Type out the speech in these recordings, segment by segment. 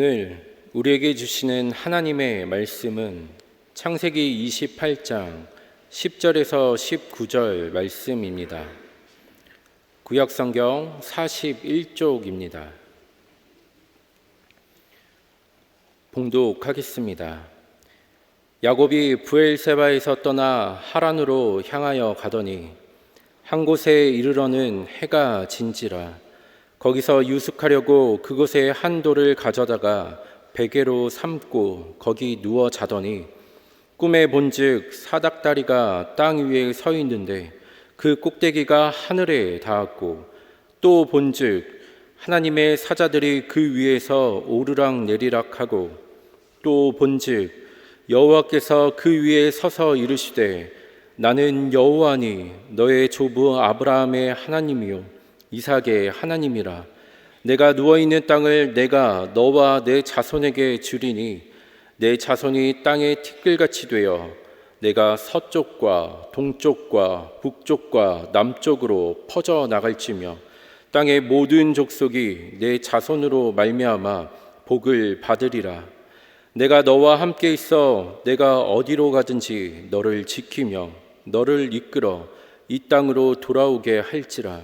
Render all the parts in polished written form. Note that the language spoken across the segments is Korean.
오늘 우리에게 주시는 하나님의 말씀은 창세기 28장 10절에서 19절 말씀입니다. 구약성경 41쪽입니다. 봉독하겠습니다. 야곱이 브엘세바에서 떠나 하란으로 향하여 가더니 한 곳에 이르러는 해가 진지라. 거기서 유숙하려고 그곳에 한 돌을 가져다가 베개로 삼고 거기 누워 자더니 꿈에 본즉 사닥다리가 땅 위에 서 있는데 그 꼭대기가 하늘에 닿았고, 또 본즉 하나님의 사자들이 그 위에서 오르락 내리락 하고, 또 본즉 여호와께서 그 위에 서서 이르시되 나는 여호와니 너의 조부 아브라함의 하나님이요 이삭의 하나님이라. 내가 누워있는 땅을 내가 너와 내 자손에게 주리니 내 자손이 땅의 티끌같이 되어 내가 서쪽과 동쪽과 북쪽과 남쪽으로 퍼져 나갈지며 땅의 모든 족속이 내 자손으로 말미암아 복을 받으리라. 내가 너와 함께 있어 내가 어디로 가든지 너를 지키며 너를 이끌어 이 땅으로 돌아오게 할지라.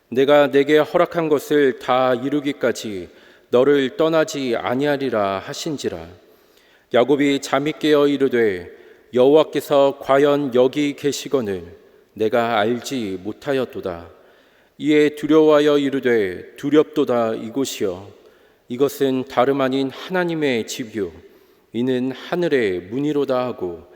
내가 내게 허락한 것을 다 이루기까지 너를 떠나지 아니하리라 하신지라. 야곱이 잠이 깨어 이르되 여호와께서 과연 여기 계시거늘 내가 알지 못하였도다. 이에 두려워하여 이르되 두렵도다. 이곳이여 이것은 다름 아닌 하나님의 집이요 이는 하늘의 문이로다 하고,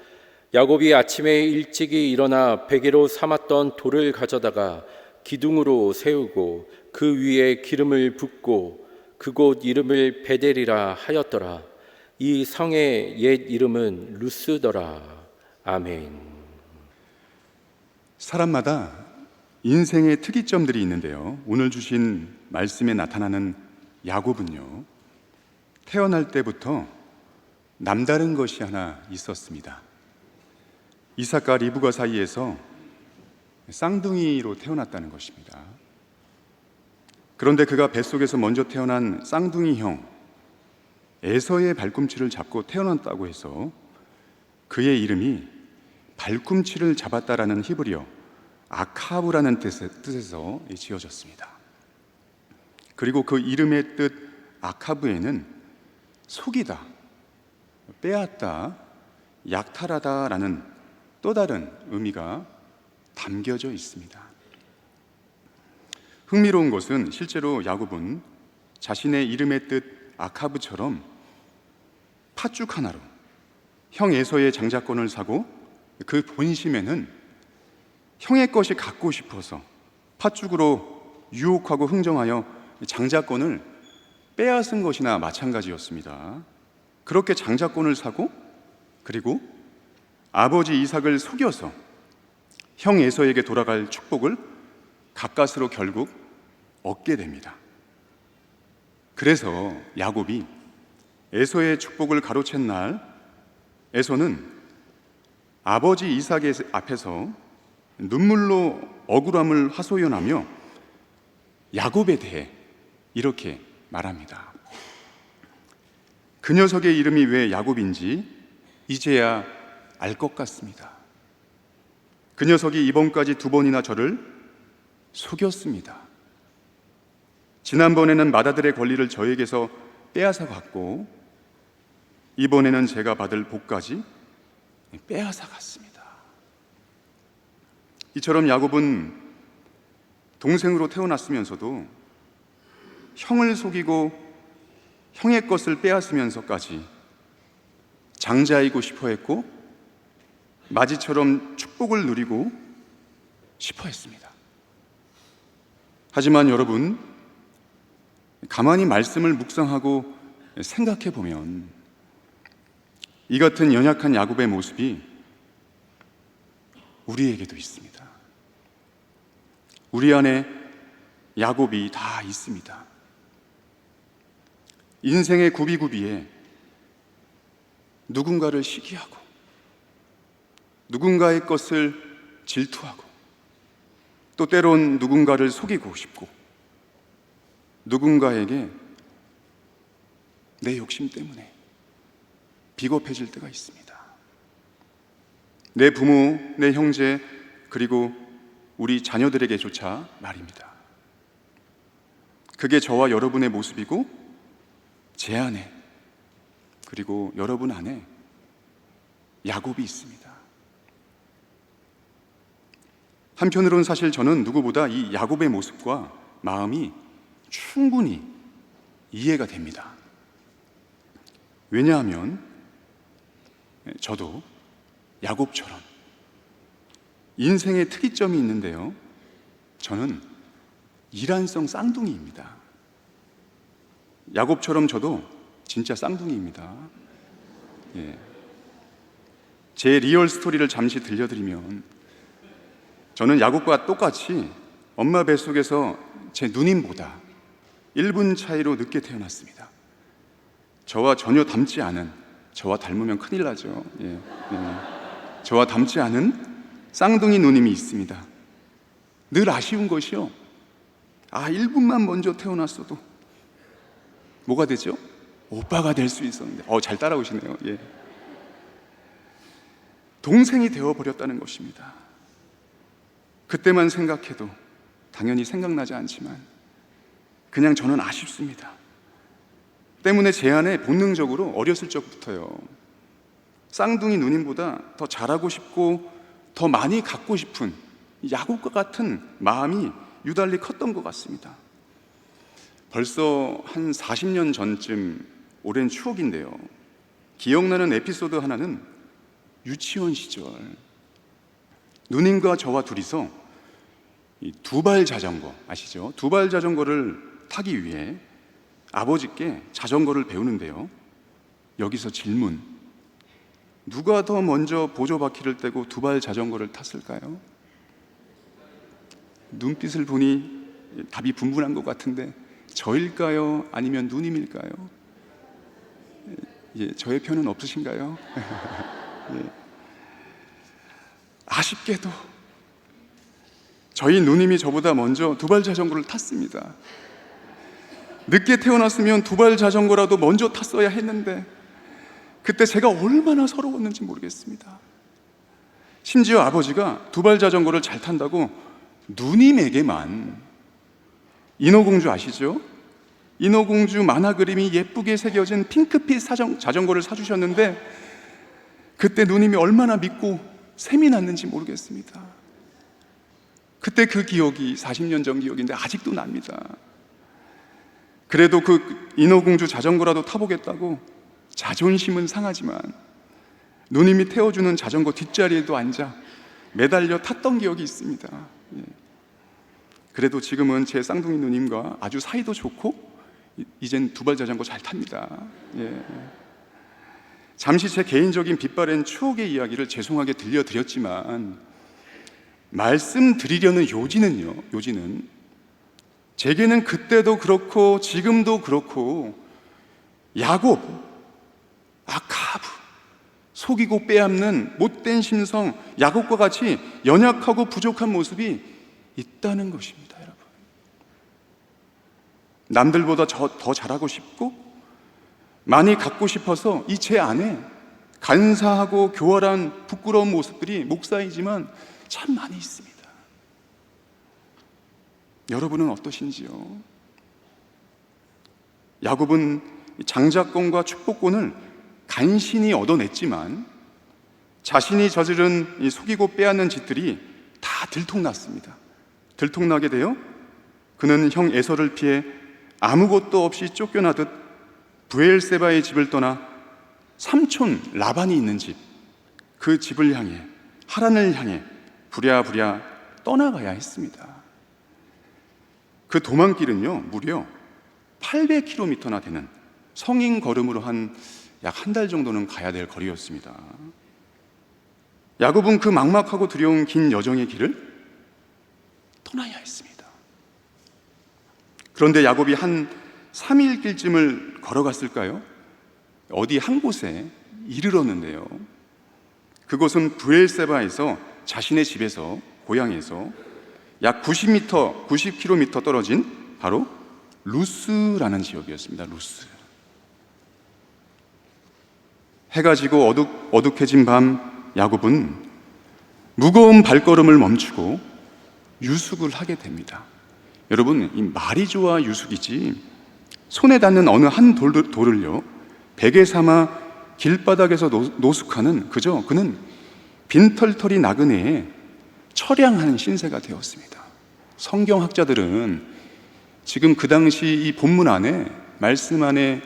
야곱이 아침에 일찍이 일어나 베개로 삼았던 돌을 가져다가 기둥으로 세우고 그 위에 기름을 붓고 그곳 이름을 베델이라 하였더라. 이 성의 옛 이름은 루스더라. 아멘. 사람마다 인생의 특이점들이 있는데요, 오늘 주신 말씀에 나타나는 야곱은요, 태어날 때부터 남다른 것이 하나 있었습니다. 이삭과 리브가 사이에서 쌍둥이로 태어났다는 것입니다. 그런데 그가 뱃속에서 먼저 태어난 쌍둥이 형 에서의 발꿈치를 잡고 태어났다고 해서 그의 이름이 발꿈치를 잡았다라는 히브리어 아카브라는 뜻에서 지어졌습니다. 그리고 그 이름의 뜻 아카브에는 속이다, 빼앗다, 약탈하다라는 또 다른 의미가 담겨져 있습니다. 흥미로운 것은 실제로 야곱은 자신의 이름의 뜻 아카브처럼 팥죽 하나로 형 에서의 장자권을 사고, 그 본심에는 형의 것이 갖고 싶어서 팥죽으로 유혹하고 흥정하여 장자권을 빼앗은 것이나 마찬가지였습니다. 그렇게 장자권을 사고, 그리고 아버지 이삭을 속여서 형 에서에게 돌아갈 축복을 가까스로 결국 얻게 됩니다. 그래서 야곱이 에서의 축복을 가로챈 날, 에서는 아버지 이삭의 앞에서 눈물로 억울함을 하소연하며 야곱에 대해 이렇게 말합니다. 그 녀석의 이름이 왜 야곱인지 이제야 알 것 같습니다. 그 녀석이 이번까지 2번이나 저를 속였습니다. 지난번에는 맏아들의 권리를 저에게서 빼앗아 갔고, 이번에는 제가 받을 복까지 빼앗아 갔습니다. 이처럼 야곱은 동생으로 태어났으면서도 형을 속이고 형의 것을 빼앗으면서까지 장자이고 싶어 했고, 마지처럼 축복을 누리고 싶어 했습니다. 하지만 여러분, 가만히 말씀을 묵상하고 생각해 보면 이 같은 연약한 야곱의 모습이 우리에게도 있습니다. 우리 안에 야곱이 다 있습니다. 인생의 구비구비에 누군가를 시기하고 누군가의 것을 질투하고, 또 때론 누군가를 속이고 싶고, 누군가에게 내 욕심 때문에 비겁해질 때가 있습니다. 내 부모, 내 형제, 그리고 우리 자녀들에게조차 말입니다. 그게 저와 여러분의 모습이고 제 안에, 그리고 여러분 안에 야곱이 있습니다. 한편으로는 사실 저는 누구보다 이 야곱의 모습과 마음이 충분히 이해가 됩니다. 왜냐하면 저도 야곱처럼 인생의 특이점이 있는데요, 저는 이란성 쌍둥이입니다. 야곱처럼 저도 진짜 쌍둥이입니다. 예. 제 리얼 스토리를 잠시 들려드리면, 저는 야곱과 똑같이 엄마 뱃속에서 제 누님보다 1분 차이로 늦게 태어났습니다. 저와 전혀 닮지 않은, 저와 닮으면 큰일 나죠. 예. 저와 닮지 않은 쌍둥이 누님이 있습니다. 늘 아쉬운 것이요, 1분만 먼저 태어났어도 뭐가 되죠? 오빠가 될 수 있었는데. 잘 따라오시네요. 예. 동생이 되어버렸다는 것입니다. 그때만 생각해도 당연히 생각나지 않지만 그냥 저는 아쉽습니다. 때문에 제 안에 본능적으로 어렸을 적부터요, 쌍둥이 누님보다 더 잘하고 싶고 더 많이 갖고 싶은 야곱과 같은 마음이 유달리 컸던 것 같습니다. 벌써 한 40년 전쯤 오랜 추억인데요, 기억나는 에피소드 하나는 유치원 시절 누님과 저와 둘이서 이 두발 자전거 아시죠? 두발 자전거를 타기 위해 아버지께 자전거를 배우는데요, 여기서 질문, 누가 더 먼저 보조바퀴를 떼고 두발 자전거를 탔을까요? 눈빛을 보니 답이 분분한 것 같은데 저일까요? 아니면 누님일까요? 예, 저의 편은 없으신가요? 예. 아쉽게도 저희 누님이 저보다 먼저 두발 자전거를 탔습니다. 늦게 태어났으면 두발 자전거라도 먼저 탔어야 했는데 그때 제가 얼마나 서러웠는지 모르겠습니다. 심지어 아버지가 두발 자전거를 잘 탄다고 누님에게만, 인어공주 아시죠? 인어공주 만화 그림이 예쁘게 새겨진 핑크빛 자전거를 사주셨는데 그때 누님이 얼마나 믿고 셈이 났는지 모르겠습니다. 그때 그 기억이 40년 전 기억인데 아직도 납니다. 그래도 그 인어공주 자전거라도 타보겠다고 자존심은 상하지만 누님이 태워주는 자전거 뒷자리에도 앉아 매달려 탔던 기억이 있습니다. 예. 그래도 지금은 제 쌍둥이 누님과 아주 사이도 좋고 이젠 두발 자전거 잘 탑니다. 예. 잠시 제 개인적인 빛바랜 추억의 이야기를 죄송하게 들려드렸지만 말씀드리려는 요지는 제게는 그때도 그렇고 지금도 그렇고 야곱, 아카브, 속이고 빼앗는 못된 심성 야곱과 같이 연약하고 부족한 모습이 있다는 것입니다. 여러분, 남들보다 더 잘하고 싶고 많이 갖고 싶어서 이 제 안에 간사하고 교활한 부끄러운 모습들이 목 쌓이지만 참 많이 있습니다. 여러분은 어떠신지요? 야곱은 장자권과 축복권을 간신히 얻어냈지만 자신이 저지른 이 속이고 빼앗는 짓들이 다 들통났습니다. 들통나게 되어 그는 형 에서를 피해 아무것도 없이 쫓겨나듯 브엘세바의 집을 떠나 삼촌 라반이 있는 집, 그 집을 향해, 하란을 향해 부랴부랴 떠나가야 했습니다. 그 도망길은요, 무려 800km나 되는 성인 걸음으로 약 한 달 정도는 가야 될 거리였습니다. 야곱은 그 막막하고 두려운 긴 여정의 길을 떠나야 했습니다. 그런데 야곱이 한 3일 길쯤을 걸어갔을까요? 어디 한 곳에 이르렀는데요, 그곳은 브엘세바에서 자신의 집에서, 고향에서 약 90km 떨어진 바로 루스라는 지역이었습니다. 루스. 해가 지고 어둑해진 밤 야곱은 무거운 발걸음을 멈추고 유숙을 하게 됩니다. 여러분, 이 말이 좋아 유숙이지 손에 닿는 어느 한 돌을요 베개 삼아 길바닥에서 노숙하는 그는 빈털털이 나그네에 처량한 신세가 되었습니다. 성경학자들은 지금 그 당시 이 본문 안에 말씀 안에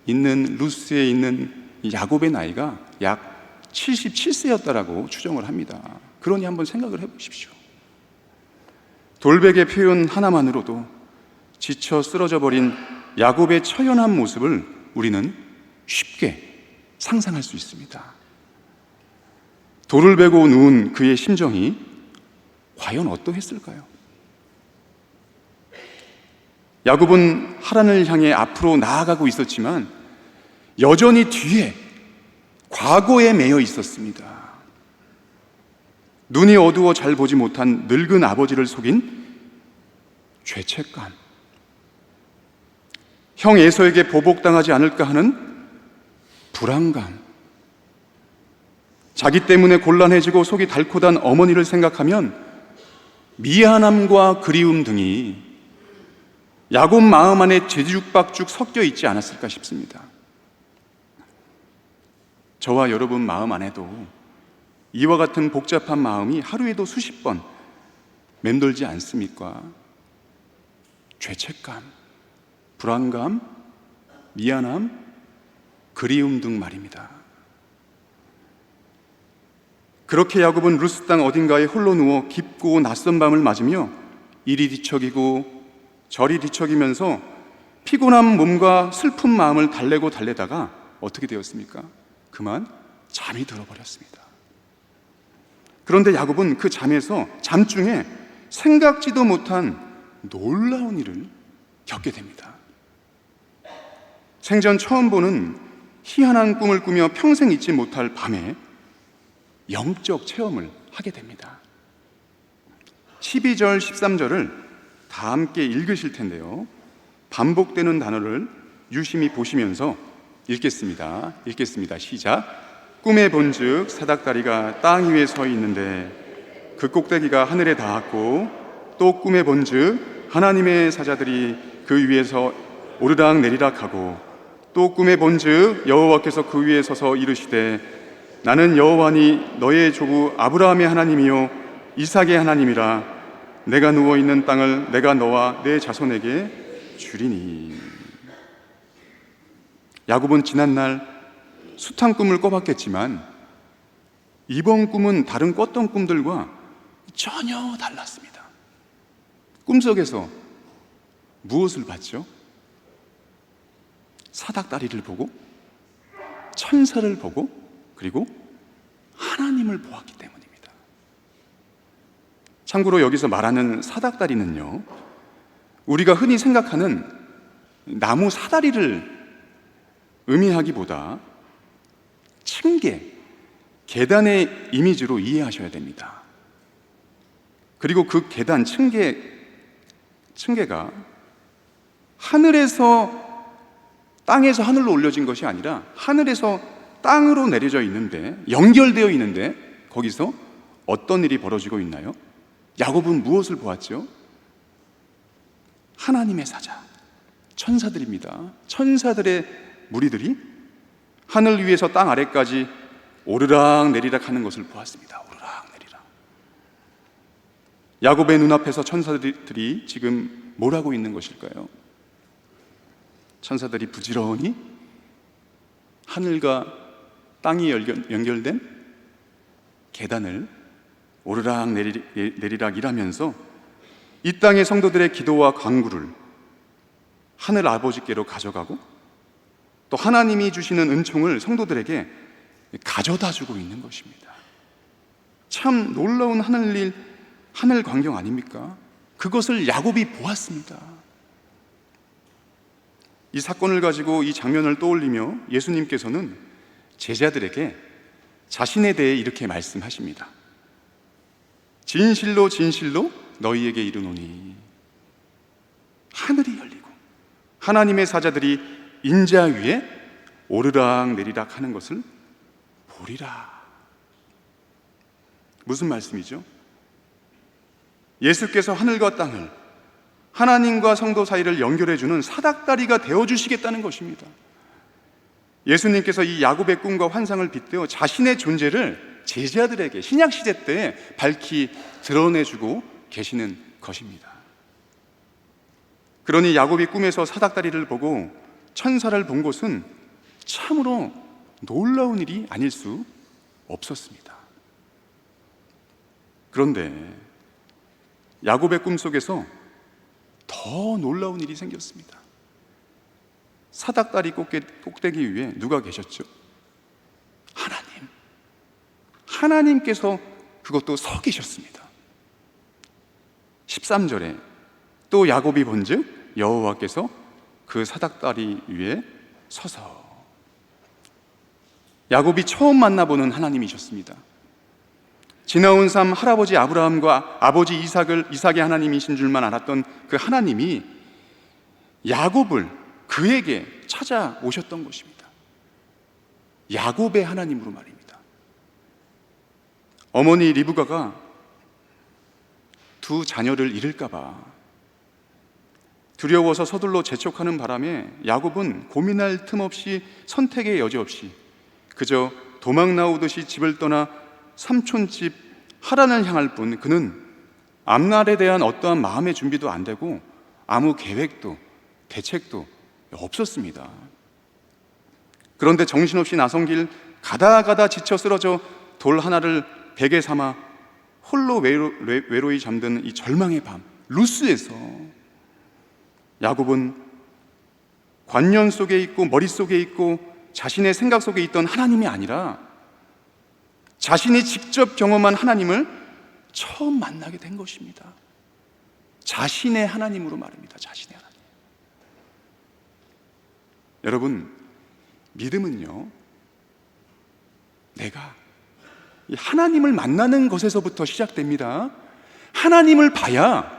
있는 루스에 있는 야곱의 나이가 약 77세였다라고 추정을 합니다. 그러니 한번 생각을 해보십시오. 돌베개 표현 하나만으로도 지쳐 쓰러져 버린 야곱의 처연한 모습을 우리는 쉽게 상상할 수 있습니다. 돌을 베고 누운 그의 심정이 과연 어떠했을까요? 야곱은 하란을 향해 앞으로 나아가고 있었지만 여전히 뒤에 과거에 매여 있었습니다. 눈이 어두워 잘 보지 못한 늙은 아버지를 속인 죄책감, 형 에서에게 보복당하지 않을까 하는 불안감, 자기 때문에 곤란해지고 속이 달코단 어머니를 생각하면 미안함과 그리움 등이 야곱 마음 안에 제죽박죽 섞여 있지 않았을까 싶습니다. 저와 여러분 마음 안에도 이와 같은 복잡한 마음이 하루에도 수십 번 맴돌지 않습니까? 죄책감, 불안감, 미안함, 그리움 등 말입니다. 그렇게 야곱은 루스 땅 어딘가에 홀로 누워 깊고 낯선 밤을 맞으며 이리 뒤척이고 저리 뒤척이면서 피곤한 몸과 슬픈 마음을 달래다가 어떻게 되었습니까? 그만 잠이 들어버렸습니다. 그런데 야곱은 그 잠중에 생각지도 못한 놀라운 일을 겪게 됩니다. 생전 처음 보는 희한한 꿈을 꾸며 평생 잊지 못할 밤에 영적 체험을 하게 됩니다. 12절, 13절을 다 함께 읽으실 텐데요. 반복되는 단어를 유심히 보시면서 읽겠습니다. 시작. 꿈에 본즉 사닥다리가 땅 위에 서 있는데 그 꼭대기가 하늘에 닿았고 또 꿈에 본즉 하나님의 사자들이 그 위에서 오르락 내리락 하고 또 꿈에 본즉 여호와께서 그 위에 서서 이르시되 나는 여호와니 너의 조부 아브라함의 하나님이요 이삭의 하나님이라. 내가 누워있는 땅을 내가 너와 내 자손에게 주리니. 야곱은 지난날 숱한 꿈을 꿔봤겠지만 이번 꿈은 다른 꿨던 꿈들과 전혀 달랐습니다. 꿈속에서 무엇을 봤죠? 사닥다리를 보고 천사를 보고 그리고 하나님을 보았기 때문입니다. 참고로 여기서 말하는 사닥다리는요, 우리가 흔히 생각하는 나무 사다리를 의미하기보다 층계, 계단의 이미지로 이해하셔야 됩니다. 그리고 그 계단, 층계가 땅에서 하늘로 올려진 것이 아니라 하늘에서 땅으로 내려져 있는데, 연결되어 있는데 거기서 어떤 일이 벌어지고 있나요? 야곱은 무엇을 보았죠? 하나님의 사자, 천사들입니다. 천사들의 무리들이 하늘 위에서 땅 아래까지 오르락 내리락 하는 것을 보았습니다. 오르락 내리락. 야곱의 눈앞에서 천사들이 지금 뭘 하고 있는 것일까요? 천사들이 부지런히 하늘과 땅이 연결된 계단을 오르락 내리락 일하면서 이 땅의 성도들의 기도와 간구를 하늘 아버지께로 가져가고 또 하나님이 주시는 은총을 성도들에게 가져다 주고 있는 것입니다. 참 놀라운 하늘 광경 아닙니까? 그것을 야곱이 보았습니다. 이 사건을 가지고 이 장면을 떠올리며 예수님께서는 제자들에게 자신에 대해 이렇게 말씀하십니다. 진실로 진실로 너희에게 이르노니 하늘이 열리고 하나님의 사자들이 인자 위에 오르락 내리락 하는 것을 보리라. 무슨 말씀이죠? 예수께서 하늘과 땅을, 하나님과 성도 사이를 연결해주는 사닥다리가 되어주시겠다는 것입니다. 예수님께서 이 야곱의 꿈과 환상을 빗대어 자신의 존재를 제자들에게 신약시대 때 밝히 드러내주고 계시는 것입니다. 그러니 야곱이 꿈에서 사닥다리를 보고 천사를 본 것은 참으로 놀라운 일이 아닐 수 없었습니다. 그런데 야곱의 꿈속에서 더 놀라운 일이 생겼습니다. 사닥다리 꼭대기 위에 누가 계셨죠? 하나님. 하나님께서 그것도 서 계셨습니다. 13절에 또 야곱이 본즉 여호와께서 그 사닥다리 위에 서서, 야곱이 처음 만나보는 하나님이셨습니다. 지나온 삶 할아버지 아브라함과 아버지 이삭의 하나님이신 줄만 알았던 그 하나님이 야곱을 그에게 찾아오셨던 것입니다. 야곱의 하나님으로 말입니다. 어머니 리브가가 두 자녀를 잃을까봐 두려워서 서둘러 재촉하는 바람에 야곱은 고민할 틈 없이, 선택의 여지 없이 그저 도망 나오듯이 집을 떠나 삼촌집 하란을 향할 뿐, 그는 앞날에 대한 어떠한 마음의 준비도 안 되고 아무 계획도 대책도 없었습니다. 그런데 정신없이 나선 길 가다 지쳐 쓰러져 돌 하나를 베개 삼아 홀로 외로이 잠든 이 절망의 밤 루스에서 야곱은 관념 속에 있고 머릿속에 있고 자신의 생각 속에 있던 하나님이 아니라 자신이 직접 경험한 하나님을 처음 만나게 된 것입니다. 자신의 하나님으로 말입니다. 자신의 하나님. 여러분, 믿음은요, 내가 이 하나님을 만나는 것에서부터 시작됩니다. 하나님을 봐야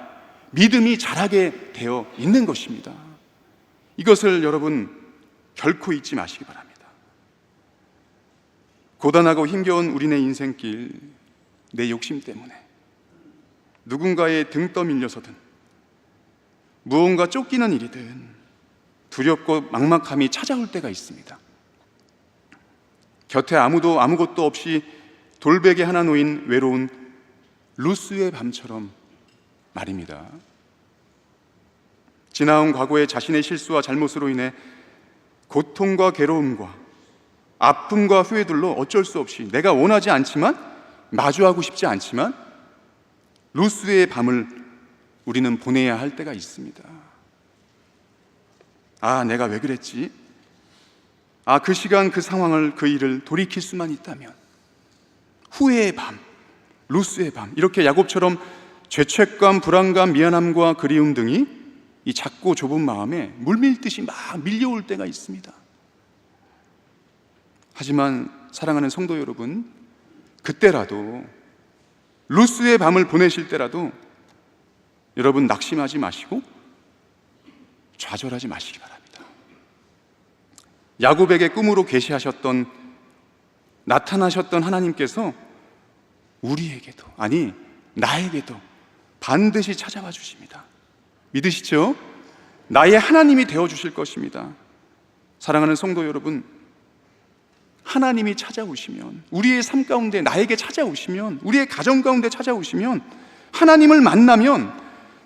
믿음이 자라게 되어 있는 것입니다. 이것을 여러분 결코 잊지 마시기 바랍니다. 고단하고 힘겨운 우리네 인생길, 내 욕심 때문에 누군가의 등 떠밀려서든 무언가 쫓기는 일이든 두렵고 막막함이 찾아올 때가 있습니다. 곁에 아무것도 없이 돌베개 하나 놓인 외로운 루스의 밤처럼 말입니다. 지나온 과거의 자신의 실수와 잘못으로 인해 고통과 괴로움과 아픔과 후회들로 어쩔 수 없이, 내가 원하지 않지만, 마주하고 싶지 않지만 루스의 밤을 우리는 보내야 할 때가 있습니다. 아, 내가 왜 그랬지? 아, 그 시간 그 상황을, 그 일을 돌이킬 수만 있다면. 후회의 밤, 루스의 밤, 이렇게 야곱처럼 죄책감, 불안감, 미안함과 그리움 등이 이 작고 좁은 마음에 물밀듯이 막 밀려올 때가 있습니다. 하지만 사랑하는 성도 여러분, 그때라도, 루스의 밤을 보내실 때라도 여러분 낙심하지 마시고 좌절하지 마시기 바랍니다. 야곱에게 꿈으로 계시하셨던, 나타나셨던 하나님께서 우리에게도, 아니 나에게도 반드시 찾아와 주십니다. 믿으시죠? 나의 하나님이 되어주실 것입니다. 사랑하는 성도 여러분, 하나님이 찾아오시면, 우리의 삶 가운데 나에게 찾아오시면, 우리의 가정 가운데 찾아오시면, 하나님을 만나면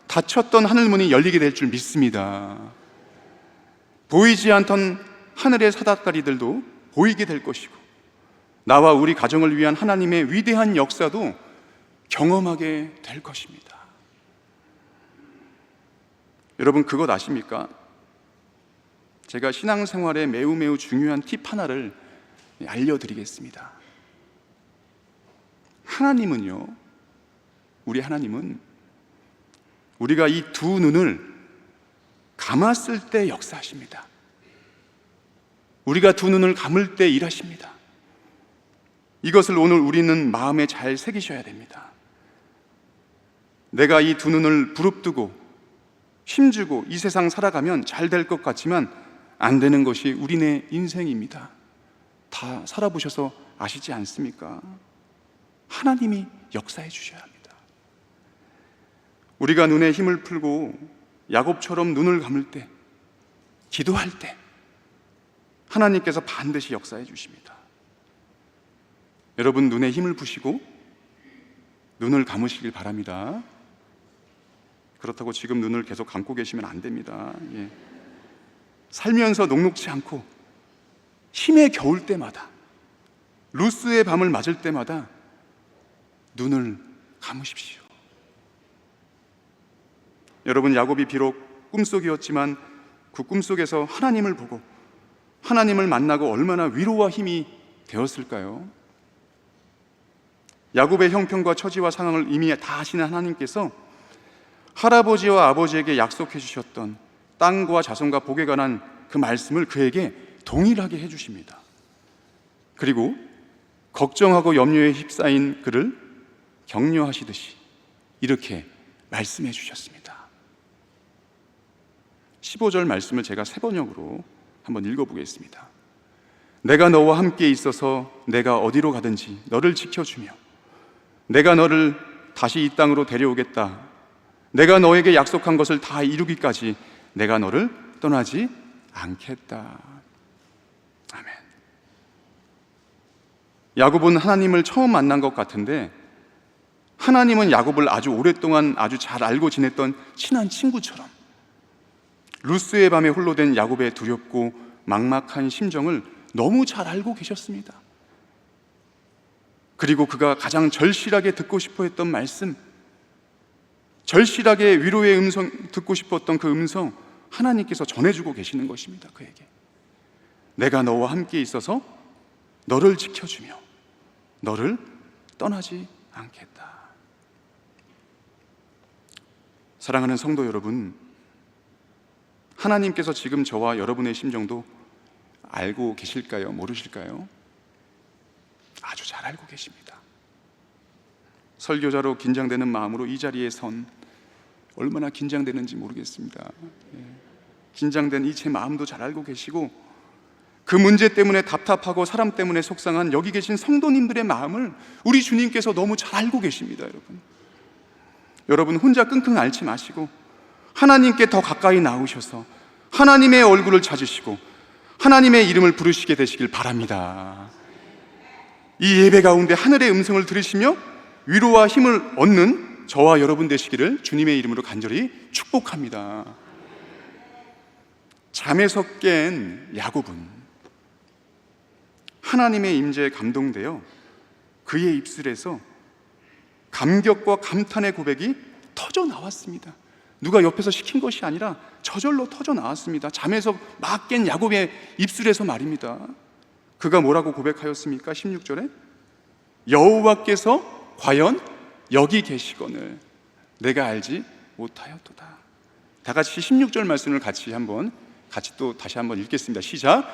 닫혔던 하늘문이 열리게 될 줄 믿습니다. 보이지 않던 하늘의 사닥다리들도 보이게 될 것이고, 나와 우리 가정을 위한 하나님의 위대한 역사도 경험하게 될 것입니다. 여러분, 그것 아십니까? 제가 신앙생활에 매우 중요한 팁 하나를 알려드리겠습니다. 하나님은요, 우리 하나님은 우리가 이 두 눈을 감았을 때 역사하십니다. 우리가 두 눈을 감을 때 일하십니다. 이것을 오늘 우리는 마음에 잘 새기셔야 됩니다. 내가 이 두 눈을 부릅뜨고 힘주고 이 세상 살아가면 잘 될 것 같지만 안 되는 것이 우리네 인생입니다. 다 살아보셔서 아시지 않습니까? 하나님이 역사해 주셔야 합니다. 우리가 눈에 힘을 풀고 야곱처럼 눈을 감을 때, 기도할 때 하나님께서 반드시 역사해 주십니다. 여러분, 눈에 힘을 푸시고 눈을 감으시길 바랍니다. 그렇다고 지금 눈을 계속 감고 계시면 안 됩니다. 살면서 녹록지 않고 힘에 겨울 때마다, 루스의 밤을 맞을 때마다 눈을 감으십시오. 여러분, 야곱이 비록 꿈속이었지만 그 꿈속에서 하나님을 보고 하나님을 만나고 얼마나 위로와 힘이 되었을까요? 야곱의 형편과 처지와 상황을 이미 다 아시는 하나님께서 할아버지와 아버지에게 약속해 주셨던 땅과 자손과 복에 관한 그 말씀을 그에게 동일하게 해주십니다. 그리고 걱정하고 염려에 휩싸인 그를 격려하시듯이 이렇게 말씀해 주셨습니다. 15절 말씀을 제가 세 번역으로 한번 읽어보겠습니다. 내가 너와 함께 있어서 내가 어디로 가든지 너를 지켜주며 내가 너를 다시 이 땅으로 데려오겠다. 내가 너에게 약속한 것을 다 이루기까지 내가 너를 떠나지 않겠다. 아멘. 야곱은 하나님을 처음 만난 것 같은데 하나님은 야곱을 아주 오랫동안 아주 잘 알고 지냈던 친한 친구처럼 루스의 밤에 홀로 된 야곱의 두렵고 막막한 심정을 너무 잘 알고 계셨습니다. 그리고 그가 가장 절실하게 듣고 싶어 했던 말씀, 절실하게 위로의 음성, 듣고 싶었던 그 음성 하나님께서 전해주고 계시는 것입니다. 그에게 내가 너와 함께 있어서 너를 지켜주며 너를 떠나지 않겠다. 사랑하는 성도 여러분, 하나님께서 지금 저와 여러분의 심정도 알고 계실까요? 모르실까요? 아주 잘 알고 계십니다. 설교자로 긴장되는 마음으로 이 자리에 선 얼마나 긴장되는지 모르겠습니다. 긴장된 이 제 마음도 잘 알고 계시고 그 문제 때문에 답답하고 사람 때문에 속상한 여기 계신 성도님들의 마음을 우리 주님께서 너무 잘 알고 계십니다. 여러분 혼자 끙끙 앓지 마시고 하나님께 더 가까이 나오셔서 하나님의 얼굴을 찾으시고 하나님의 이름을 부르시게 되시길 바랍니다. 이 예배 가운데 하늘의 음성을 들으시며 위로와 힘을 얻는 저와 여러분 되시기를 주님의 이름으로 간절히 축복합니다. 잠에서 깬 야곱은 하나님의 임재에 감동되어 그의 입술에서 감격과 감탄의 고백이 터져 나왔습니다. 누가 옆에서 시킨 것이 아니라 저절로 터져 나왔습니다. 잠에서 막 깬 야곱의 입술에서 말입니다. 그가 뭐라고 고백하였습니까? 16절에 여호와께서 과연 여기 계시거늘 내가 알지 못하였도다. 다 같이 16절 말씀을 같이 또 다시 한번 읽겠습니다. 시작.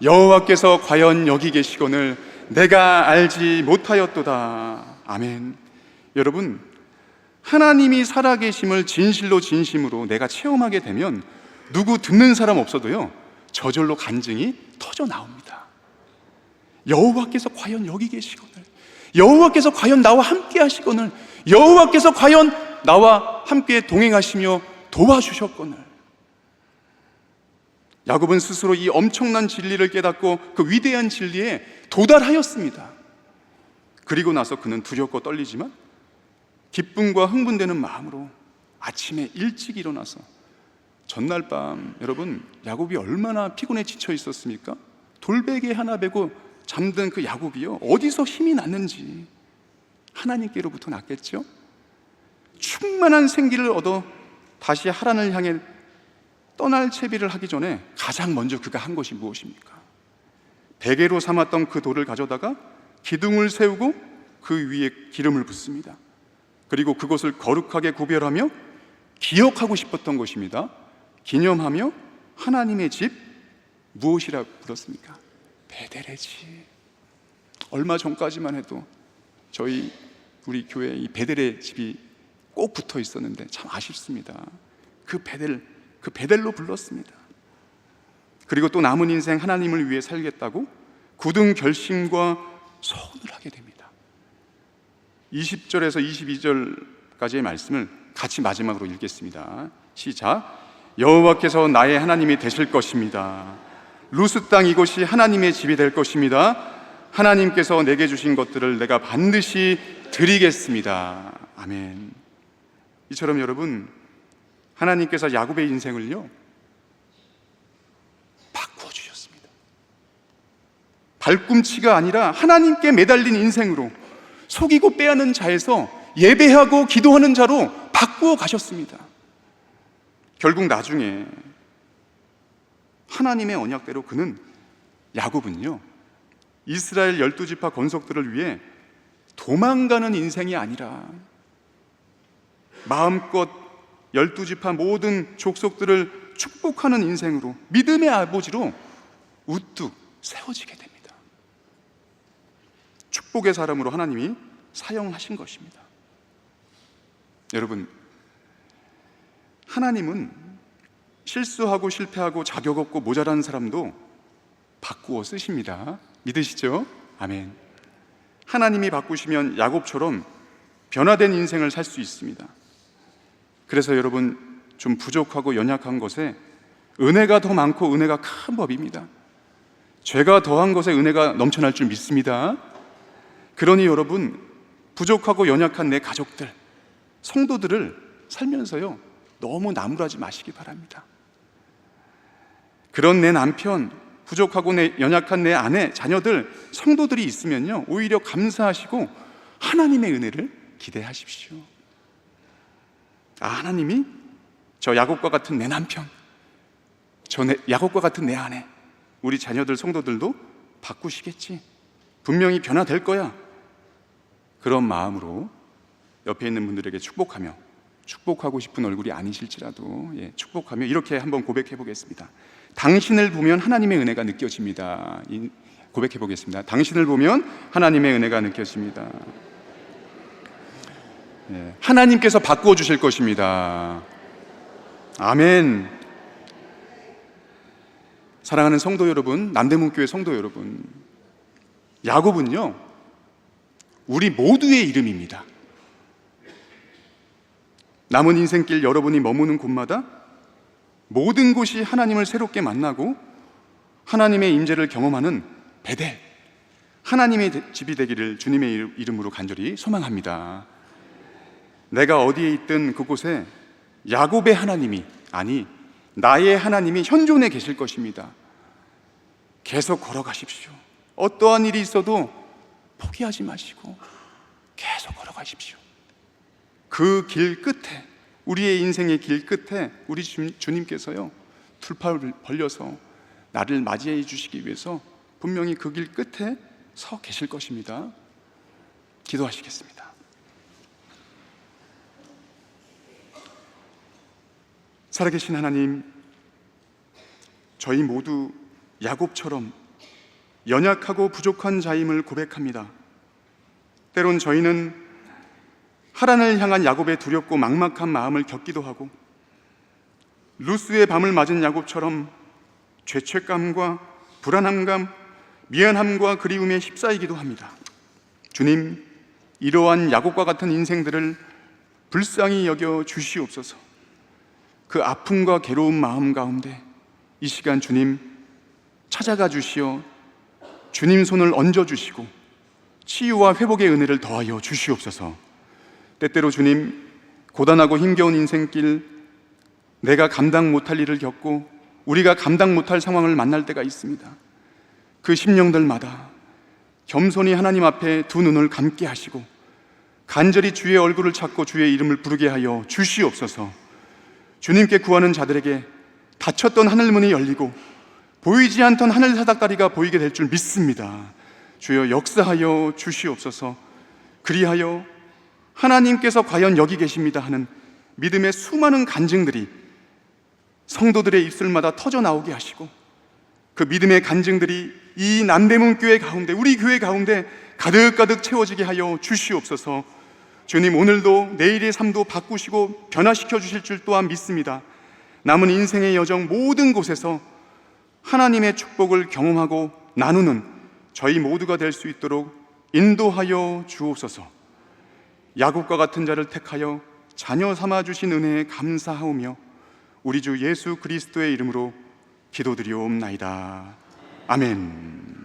여호와께서 과연 여기 계시거늘 내가 알지 못하였도다. 아멘. 여러분, 하나님이 살아계심을 진실로 진심으로 내가 체험하게 되면 누구 듣는 사람 없어도요 저절로 간증이 터져 나옵니다. 여호와께서 과연 여기 계시거늘, 여호와께서 과연 나와 함께 하시거늘, 여호와께서 과연 나와 함께 동행하시며 도와주셨거늘. 야곱은 스스로 이 엄청난 진리를 깨닫고 그 위대한 진리에 도달하였습니다. 그리고 나서 그는 두렵고 떨리지만 기쁨과 흥분되는 마음으로 아침에 일찍 일어나서 전날 밤, 여러분 야곱이 얼마나 피곤해 지쳐 있었습니까? 돌베개 하나 베고 잠든 그 야곱이요 어디서 힘이 났는지 하나님께로부터 났겠죠? 충만한 생기를 얻어 다시 하란을 향해 떠날 채비를 하기 전에 가장 먼저 그가 한 것이 무엇입니까? 베개로 삼았던 그 돌을 가져다가 기둥을 세우고 그 위에 기름을 붓습니다. 그리고 그것을 거룩하게 구별하며 기억하고 싶었던 것입니다. 기념하며 하나님의 집, 무엇이라 불렀습니까? 베델의 집. 얼마 전까지만 해도 우리 교회에 이 베델의 집이 꼭 붙어 있었는데 참 아쉽습니다. 그 베델로 불렀습니다. 그리고 또 남은 인생 하나님을 위해 살겠다고 굳은 결심과 소원을 하게 됩니다. 20절에서 22절까지의 말씀을 같이 마지막으로 읽겠습니다. 시작. 여호와께서 나의 하나님이 되실 것입니다. 루스 땅 이곳이 하나님의 집이 될 것입니다. 하나님께서 내게 주신 것들을 내가 반드시 드리겠습니다. 아멘. 이처럼 여러분, 하나님께서 야곱의 인생을요 바꾸어 주셨습니다. 발꿈치가 아니라 하나님께 매달린 인생으로, 속이고 빼앗는 자에서 예배하고 기도하는 자로 바꾸어 가셨습니다. 결국 나중에 하나님의 언약대로 그는, 야곱은요, 이스라엘 12지파 권속들을 위해 도망가는 인생이 아니라 마음껏 12지파 모든 족속들을 축복하는 인생으로, 믿음의 아버지로 우뚝 세워지게 됩니다. 축복의 사람으로 하나님이 사용하신 것입니다. 여러분, 하나님은 실수하고 실패하고 자격 없고 모자란 사람도 바꾸어 쓰십니다. 믿으시죠? 아멘. 하나님이 바꾸시면 야곱처럼 변화된 인생을 살 수 있습니다. 그래서 여러분, 좀 부족하고 연약한 것에 은혜가 더 많고 은혜가 큰 법입니다. 죄가 더한 것에 은혜가 넘쳐날 줄 믿습니다. 그러니 여러분, 부족하고 연약한 내 가족들, 성도들을 살면서요 너무 나무라지 마시기 바랍니다. 그런 내 남편, 부족하고 연약한 내 아내, 자녀들, 성도들이 있으면요 오히려 감사하시고 하나님의 은혜를 기대하십시오. 하나님이 저 야곱과 같은 내 남편, 야곱과 같은 내 아내, 우리 자녀들, 성도들도 바꾸시겠지, 분명히 변화될 거야, 그런 마음으로 옆에 있는 분들에게 축복하고 싶은 얼굴이 아니실지라도 축복하며 이렇게 한번 고백해 보겠습니다. 당신을 보면 하나님의 은혜가 느껴집니다. 고백해 보겠습니다. 당신을 보면 하나님의 은혜가 느껴집니다. 하나님께서 바꾸어 주실 것입니다. 아멘. 사랑하는 성도 여러분, 남대문교회 성도 여러분, 야곱은요 우리 모두의 이름입니다. 남은 인생길 여러분이 머무는 곳마다 모든 곳이 하나님을 새롭게 만나고 하나님의 임재를 경험하는 베델, 하나님의 집이 되기를 주님의 이름으로 간절히 소망합니다. 내가 어디에 있든 그곳에 야곱의 하나님이, 아니 나의 하나님이 현존해 계실 것입니다. 계속 걸어가십시오. 어떠한 일이 있어도 포기하지 마시고 계속 걸어가십시오. 그 길 끝에, 우리의 인생의 길 끝에 우리 주님께서요 둘팔을 벌려서 나를 맞이해 주시기 위해서 분명히 그 길 끝에 서 계실 것입니다. 기도하시겠습니다. 살아계신 하나님, 저희 모두 야곱처럼 연약하고 부족한 자임을 고백합니다. 때론 저희는 하란을 향한 야곱의 두렵고 막막한 마음을 겪기도 하고, 루스의 밤을 맞은 야곱처럼 죄책감과 불안함감, 미안함과 그리움에 휩싸이기도 합니다. 주님, 이러한 야곱과 같은 인생들을 불쌍히 여겨 주시옵소서. 그 아픔과 괴로운 마음 가운데 이 시간 주님 찾아가 주시어 주님 손을 얹어 주시고 치유와 회복의 은혜를 더하여 주시옵소서. 때때로 주님, 고단하고 힘겨운 인생길, 내가 감당 못할 일을 겪고 우리가 감당 못할 상황을 만날 때가 있습니다. 그 심령들마다 겸손히 하나님 앞에 두 눈을 감게 하시고 간절히 주의 얼굴을 찾고 주의 이름을 부르게 하여 주시옵소서. 주님께 구하는 자들에게 닫혔던 하늘문이 열리고 보이지 않던 하늘 사닥다리가 보이게 될 줄 믿습니다. 주여 역사하여 주시옵소서. 그리하여 하나님께서 과연 여기 계십니다 하는 믿음의 수많은 간증들이 성도들의 입술마다 터져 나오게 하시고, 그 믿음의 간증들이 이 남대문 교회 가운데, 우리 교회 가운데 가득가득 채워지게 하여 주시옵소서. 주님, 오늘도 내일의 삶도 바꾸시고 변화시켜 주실 줄 또한 믿습니다. 남은 인생의 여정 모든 곳에서 하나님의 축복을 경험하고 나누는 저희 모두가 될 수 있도록 인도하여 주옵소서. 야곱과 같은 자를 택하여 자녀 삼아 주신 은혜에 감사하오며 우리 주 예수 그리스도의 이름으로 기도드리옵나이다. 아멘.